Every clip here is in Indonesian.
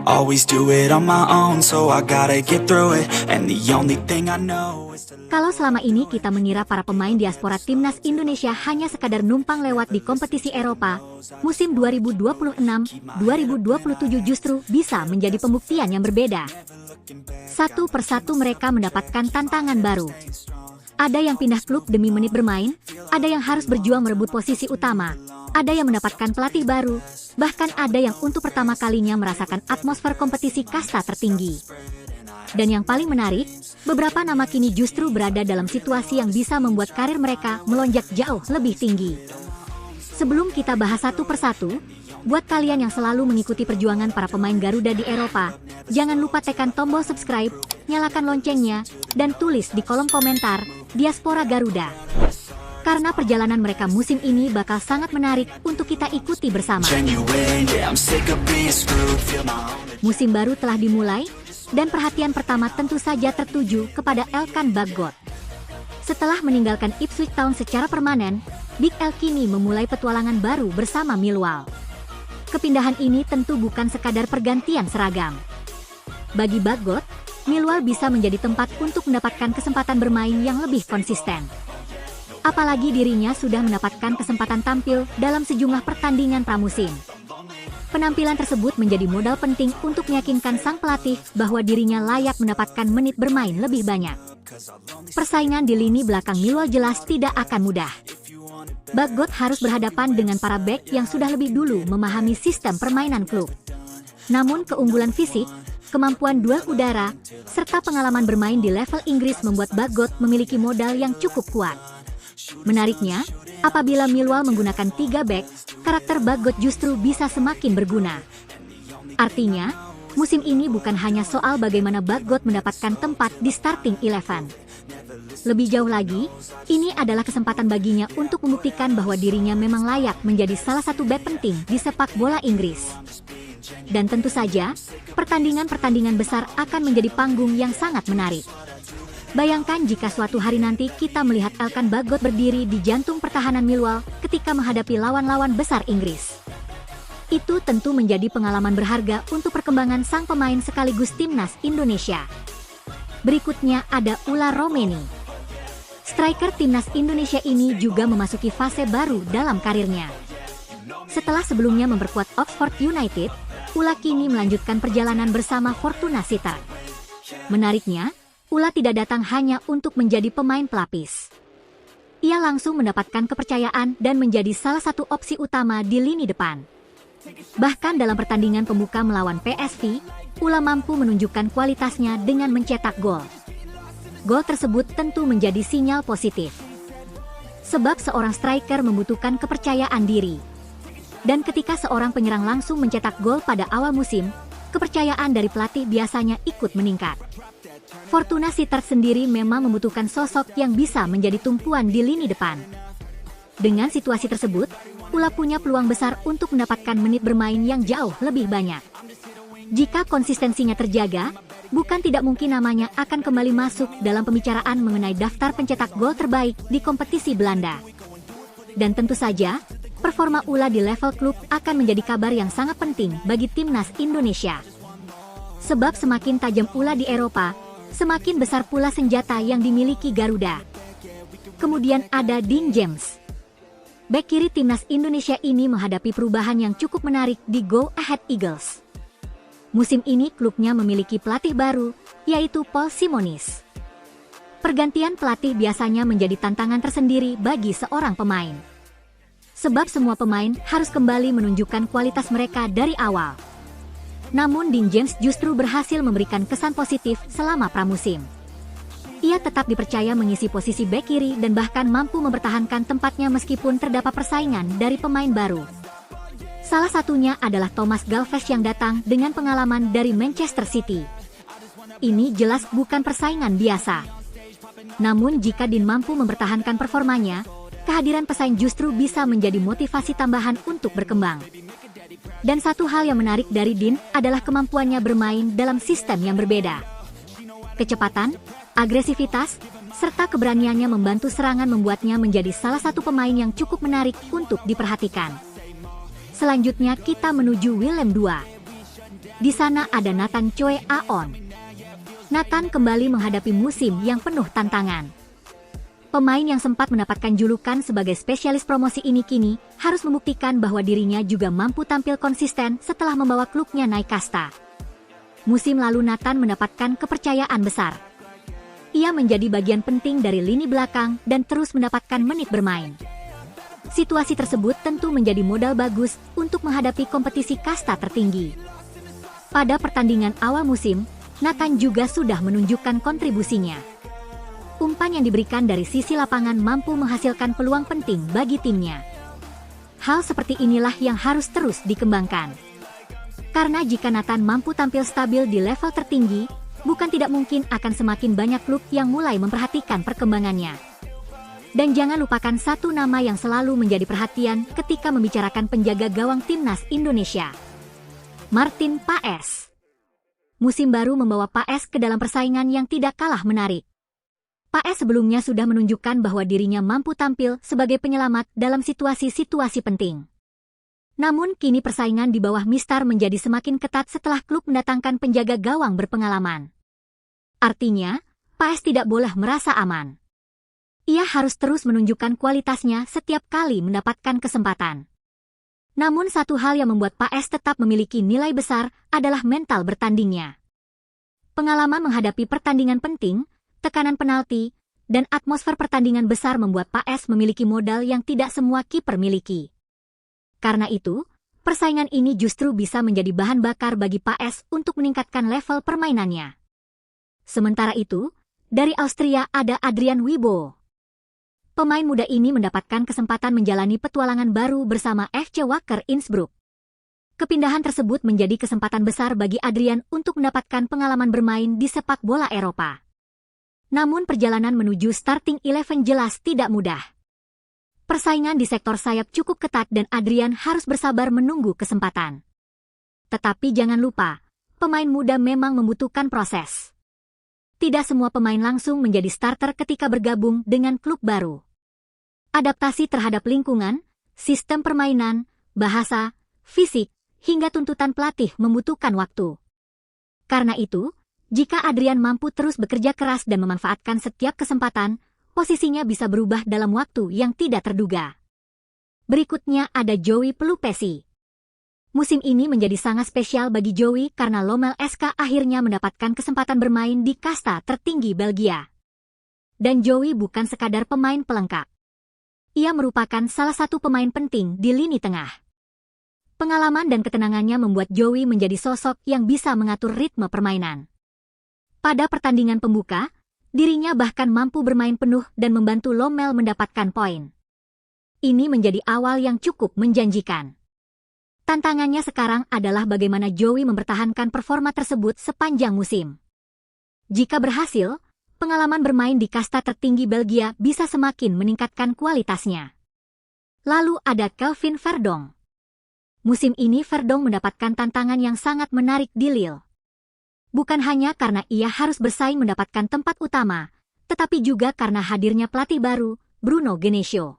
always do it on my own, so I gotta get through it. And the only thing I know is to... Kalau selama ini kita mengira para pemain diaspora timnas Indonesia hanya sekadar numpang lewat di kompetisi Eropa, musim 2026-2027 justru bisa menjadi pembuktian yang berbeda. Satu persatu mereka mendapatkan tantangan baru. Ada yang pindah klub demi menit bermain, ada yang harus berjuang merebut posisi utama, ada yang mendapatkan pelatih baru, bahkan ada yang untuk pertama kalinya merasakan atmosfer kompetisi kasta tertinggi. Dan yang paling menarik, beberapa nama kini justru berada dalam situasi yang bisa membuat karir mereka melonjak jauh lebih tinggi. Sebelum kita bahas satu persatu, buat kalian yang selalu mengikuti perjuangan para pemain Garuda di Eropa, jangan lupa tekan tombol subscribe, nyalakan loncengnya, dan tulis di kolom komentar, Diaspora Garuda. Karena perjalanan mereka musim ini bakal sangat menarik untuk kita ikuti bersama. Musim baru telah dimulai, dan perhatian pertama tentu saja tertuju kepada Elkan Bagot. Setelah meninggalkan Ipswich Town secara permanen, Big El kini memulai petualangan baru bersama Millwall. Kepindahan ini tentu bukan sekadar pergantian seragam. Bagi Bagot, Millwall bisa menjadi tempat untuk mendapatkan kesempatan bermain yang lebih konsisten. Apalagi dirinya sudah mendapatkan kesempatan tampil dalam sejumlah pertandingan pramusim. Penampilan tersebut menjadi modal penting untuk meyakinkan sang pelatih bahwa dirinya layak mendapatkan menit bermain lebih banyak. Persaingan di lini belakang Millwall jelas tidak akan mudah. Bagot harus berhadapan dengan para bek yang sudah lebih dulu memahami sistem permainan klub. Namun keunggulan fisik, kemampuan duel udara, serta pengalaman bermain di level Inggris membuat Bagot memiliki modal yang cukup kuat. Menariknya, apabila Millwall menggunakan 3 bek, karakter Bagot justru bisa semakin berguna. Artinya, musim ini bukan hanya soal bagaimana Bagot mendapatkan tempat di starting 11. Lebih jauh lagi, ini adalah kesempatan baginya untuk membuktikan bahwa dirinya memang layak menjadi salah satu bek penting di sepak bola Inggris. Dan tentu saja, pertandingan-pertandingan besar akan menjadi panggung yang sangat menarik. Bayangkan jika suatu hari nanti kita melihat Elkan Bagot berdiri di jantung pertahanan Millwall ketika menghadapi lawan-lawan besar Inggris. Itu tentu menjadi pengalaman berharga untuk perkembangan sang pemain sekaligus timnas Indonesia. Berikutnya ada Ula Romeni. Striker timnas Indonesia ini juga memasuki fase baru dalam karirnya. Setelah sebelumnya memperkuat Oxford United, Ula kini melanjutkan perjalanan bersama Fortuna Sittard. Menariknya, Ula tidak datang hanya untuk menjadi pemain pelapis. Ia langsung mendapatkan kepercayaan dan menjadi salah satu opsi utama di lini depan. Bahkan dalam pertandingan pembuka melawan PSV, Ula mampu menunjukkan kualitasnya dengan mencetak gol. Gol tersebut tentu menjadi sinyal positif. Sebab seorang striker membutuhkan kepercayaan diri. Dan ketika seorang penyerang langsung mencetak gol pada awal musim, kepercayaan dari pelatih biasanya ikut meningkat. Fortuna Sittard sendiri memang membutuhkan sosok yang bisa menjadi tumpuan di lini depan. Dengan situasi tersebut, Ula punya peluang besar untuk mendapatkan menit bermain yang jauh lebih banyak. Jika konsistensinya terjaga, bukan tidak mungkin namanya akan kembali masuk dalam pembicaraan mengenai daftar pencetak gol terbaik di kompetisi Belanda. Dan tentu saja, performa Ula di level klub akan menjadi kabar yang sangat penting bagi timnas Indonesia. Sebab semakin tajam Ula di Eropa, semakin besar pula senjata yang dimiliki Garuda. Kemudian ada Dean James. Bek kiri timnas Indonesia ini menghadapi perubahan yang cukup menarik di Go Ahead Eagles. Musim ini klubnya memiliki pelatih baru, yaitu Paul Simonis. Pergantian pelatih biasanya menjadi tantangan tersendiri bagi seorang pemain. Sebab semua pemain harus kembali menunjukkan kualitas mereka dari awal. Namun Dean James justru berhasil memberikan kesan positif selama pramusim. Ia tetap dipercaya mengisi posisi bek kiri dan bahkan mampu mempertahankan tempatnya meskipun terdapat persaingan dari pemain baru. Salah satunya adalah Thomas Galvez yang datang dengan pengalaman dari Manchester City. Ini jelas bukan persaingan biasa. Namun jika Dean mampu mempertahankan performanya, kehadiran pesaing justru bisa menjadi motivasi tambahan untuk berkembang. Dan satu hal yang menarik dari Dean adalah kemampuannya bermain dalam sistem yang berbeda. Kecepatan, agresivitas, serta keberaniannya membantu serangan membuatnya menjadi salah satu pemain yang cukup menarik untuk diperhatikan. Selanjutnya kita menuju Willem II. Di sana ada Nathan Choi Aon. Nathan kembali menghadapi musim yang penuh tantangan. Pemain yang sempat mendapatkan julukan sebagai spesialis promosi ini kini harus membuktikan bahwa dirinya juga mampu tampil konsisten setelah membawa klubnya naik kasta. Musim lalu Nathan mendapatkan kepercayaan besar. Ia menjadi bagian penting dari lini belakang dan terus mendapatkan menit bermain. Situasi tersebut tentu menjadi modal bagus untuk menghadapi kompetisi kasta tertinggi. Pada pertandingan awal musim, Nathan juga sudah menunjukkan kontribusinya. Umpan yang diberikan dari sisi lapangan mampu menghasilkan peluang penting bagi timnya. Hal seperti inilah yang harus terus dikembangkan. Karena jika Nathan mampu tampil stabil di level tertinggi, bukan tidak mungkin akan semakin banyak klub yang mulai memperhatikan perkembangannya. Dan jangan lupakan satu nama yang selalu menjadi perhatian ketika membicarakan penjaga gawang timnas Indonesia. Martin Paes. Musim baru membawa Paes ke dalam persaingan yang tidak kalah menarik. Paes sebelumnya sudah menunjukkan bahwa dirinya mampu tampil sebagai penyelamat dalam situasi-situasi penting. Namun kini persaingan di bawah Mistar menjadi semakin ketat setelah klub mendatangkan penjaga gawang berpengalaman. Artinya, Paes tidak boleh merasa aman. Ia harus terus menunjukkan kualitasnya setiap kali mendapatkan kesempatan. Namun satu hal yang membuat Paes tetap memiliki nilai besar adalah mental bertandingnya. Pengalaman menghadapi pertandingan penting, tekanan penalti, dan atmosfer pertandingan besar membuat Paes memiliki modal yang tidak semua kiper miliki. Karena itu, persaingan ini justru bisa menjadi bahan bakar bagi Paes untuk meningkatkan level permainannya. Sementara itu, dari Austria ada Adrian Wibowo. Pemain muda ini mendapatkan kesempatan menjalani petualangan baru bersama FC Wacker Innsbruck. Kepindahan tersebut menjadi kesempatan besar bagi Adrian untuk mendapatkan pengalaman bermain di sepak bola Eropa. Namun perjalanan menuju starting 11 jelas tidak mudah. Persaingan di sektor sayap cukup ketat dan Adrian harus bersabar menunggu kesempatan. Tetapi jangan lupa, pemain muda memang membutuhkan proses. Tidak semua pemain langsung menjadi starter ketika bergabung dengan klub baru. Adaptasi terhadap lingkungan, sistem permainan, bahasa, fisik, hingga tuntutan pelatih membutuhkan waktu. Karena itu, jika Adrian mampu terus bekerja keras dan memanfaatkan setiap kesempatan, posisinya bisa berubah dalam waktu yang tidak terduga. Berikutnya ada Joey Pelupesi. Musim ini menjadi sangat spesial bagi Joey karena Lommel SK akhirnya mendapatkan kesempatan bermain di kasta tertinggi Belgia. Dan Joey bukan sekadar pemain pelengkap. Ia merupakan salah satu pemain penting di lini tengah. Pengalaman dan ketenangannya membuat Joey menjadi sosok yang bisa mengatur ritme permainan. Pada pertandingan pembuka, dirinya bahkan mampu bermain penuh dan membantu Lommel mendapatkan poin. Ini menjadi awal yang cukup menjanjikan. Tantangannya sekarang adalah bagaimana Joey mempertahankan performa tersebut sepanjang musim. Jika berhasil, pengalaman bermain di kasta tertinggi Belgia bisa semakin meningkatkan kualitasnya. Lalu ada Kelvin Verdonk. Musim ini Verdonk mendapatkan tantangan yang sangat menarik di Lille. Bukan hanya karena ia harus bersaing mendapatkan tempat utama, tetapi juga karena hadirnya pelatih baru, Bruno Genesio.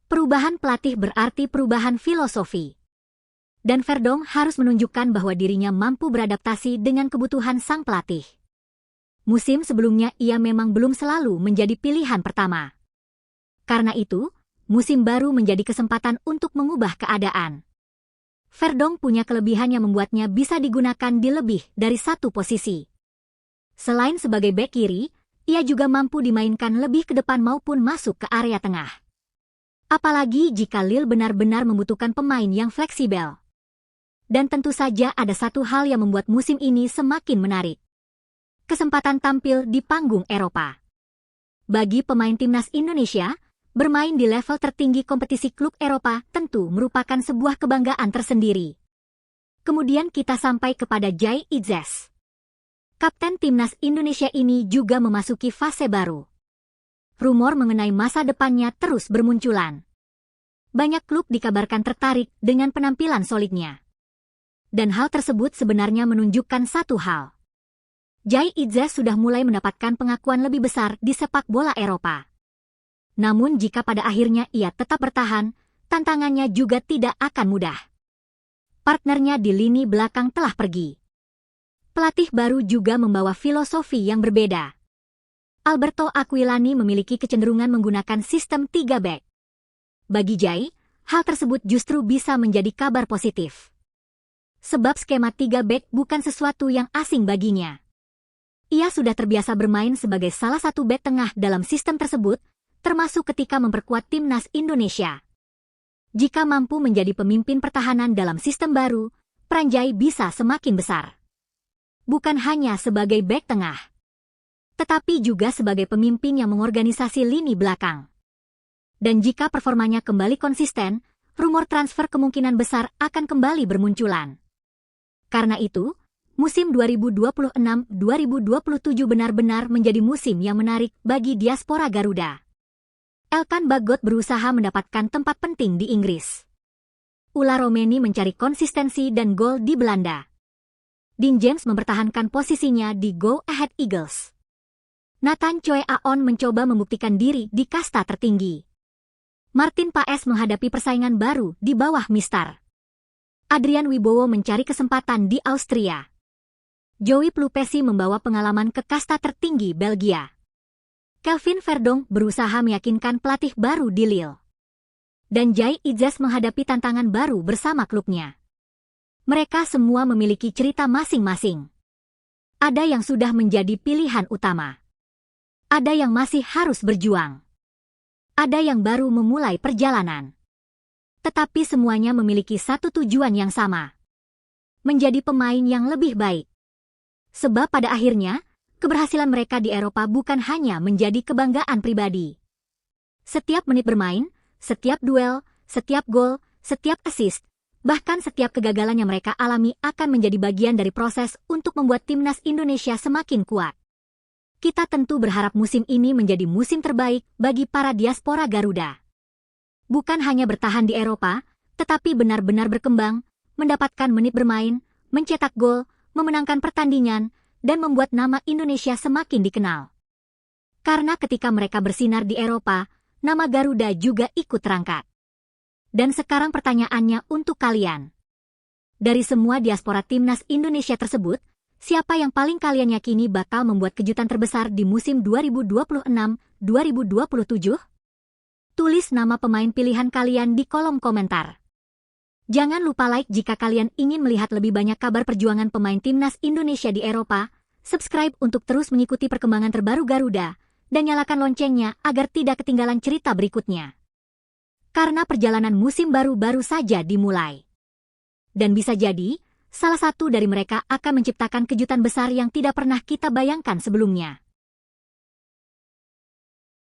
Perubahan pelatih berarti perubahan filosofi. Dan Verdonk harus menunjukkan bahwa dirinya mampu beradaptasi dengan kebutuhan sang pelatih. Musim sebelumnya ia memang belum selalu menjadi pilihan pertama. Karena itu, musim baru menjadi kesempatan untuk mengubah keadaan. Verdonk punya kelebihan yang membuatnya bisa digunakan di lebih dari satu posisi. Selain sebagai bek kiri, ia juga mampu dimainkan lebih ke depan maupun masuk ke area tengah. Apalagi jika Lille benar-benar membutuhkan pemain yang fleksibel. Dan tentu saja ada satu hal yang membuat musim ini semakin menarik. Kesempatan tampil di panggung Eropa. Bagi pemain timnas Indonesia, bermain di level tertinggi kompetisi klub Eropa tentu merupakan sebuah kebanggaan tersendiri. Kemudian kita sampai kepada Jai Itzes. Kapten timnas Indonesia ini juga memasuki fase baru. Rumor mengenai masa depannya terus bermunculan. Banyak klub dikabarkan tertarik dengan penampilan solidnya. Dan hal tersebut sebenarnya menunjukkan satu hal. Jai Itzes sudah mulai mendapatkan pengakuan lebih besar di sepak bola Eropa. Namun jika pada akhirnya ia tetap bertahan, tantangannya juga tidak akan mudah. partnernya di lini belakang telah pergi. Pelatih baru juga membawa filosofi yang berbeda. Alberto Aquilani memiliki kecenderungan menggunakan sistem 3 back. Bagi Jai, hal tersebut justru bisa menjadi kabar positif. Sebab skema 3 back bukan sesuatu yang asing baginya. Ia sudah terbiasa bermain sebagai salah satu back tengah dalam sistem tersebut, termasuk ketika memperkuat timnas Indonesia. Jika mampu menjadi pemimpin pertahanan dalam sistem baru, peran Jai bisa semakin besar. Bukan hanya sebagai back tengah, tetapi juga sebagai pemimpin yang mengorganisasi lini belakang. Dan jika performanya kembali konsisten, rumor transfer kemungkinan besar akan kembali bermunculan. Karena itu, musim 2026-2027 benar-benar menjadi musim yang menarik bagi diaspora Garuda. Elkan Bagot berusaha mendapatkan tempat penting di Inggris. Ula Romeni mencari konsistensi dan gol di Belanda. Dean James mempertahankan posisinya di Go Ahead Eagles. Nathan Choi Aon mencoba membuktikan diri di kasta tertinggi. Martin Paes menghadapi persaingan baru di bawah Mistar. Adrian Wibowo mencari kesempatan di Austria. Joey Plupesi membawa pengalaman ke kasta tertinggi Belgia. Kelvin Verdonk berusaha meyakinkan pelatih baru di Lille. Dan Jai Idzes menghadapi tantangan baru bersama klubnya. Mereka semua memiliki cerita masing-masing. Ada yang sudah menjadi pilihan utama. Ada yang masih harus berjuang. Ada yang baru memulai perjalanan. Tetapi semuanya memiliki satu tujuan yang sama. Menjadi pemain yang lebih baik. Sebab pada akhirnya, keberhasilan mereka di Eropa bukan hanya menjadi kebanggaan pribadi. Setiap menit bermain, setiap duel, setiap gol, setiap assist, bahkan setiap kegagalan yang mereka alami akan menjadi bagian dari proses untuk membuat timnas Indonesia semakin kuat. Kita tentu berharap musim ini menjadi musim terbaik bagi para diaspora Garuda. Bukan hanya bertahan di Eropa, tetapi benar-benar berkembang, mendapatkan menit bermain, mencetak gol, memenangkan pertandingan, dan membuat nama Indonesia semakin dikenal. Karena ketika mereka bersinar di Eropa, nama Garuda juga ikut terangkat. Dan sekarang pertanyaannya untuk kalian. Dari semua diaspora timnas Indonesia tersebut, siapa yang paling kalian yakini bakal membuat kejutan terbesar di musim 2026-2027? Tulis nama pemain pilihan kalian di kolom komentar. Jangan lupa like jika kalian ingin melihat lebih banyak kabar perjuangan pemain timnas Indonesia di Eropa, subscribe untuk terus mengikuti perkembangan terbaru Garuda, dan nyalakan loncengnya agar tidak ketinggalan cerita berikutnya. Karena perjalanan musim baru saja dimulai. Dan bisa jadi, salah satu dari mereka akan menciptakan kejutan besar yang tidak pernah kita bayangkan sebelumnya.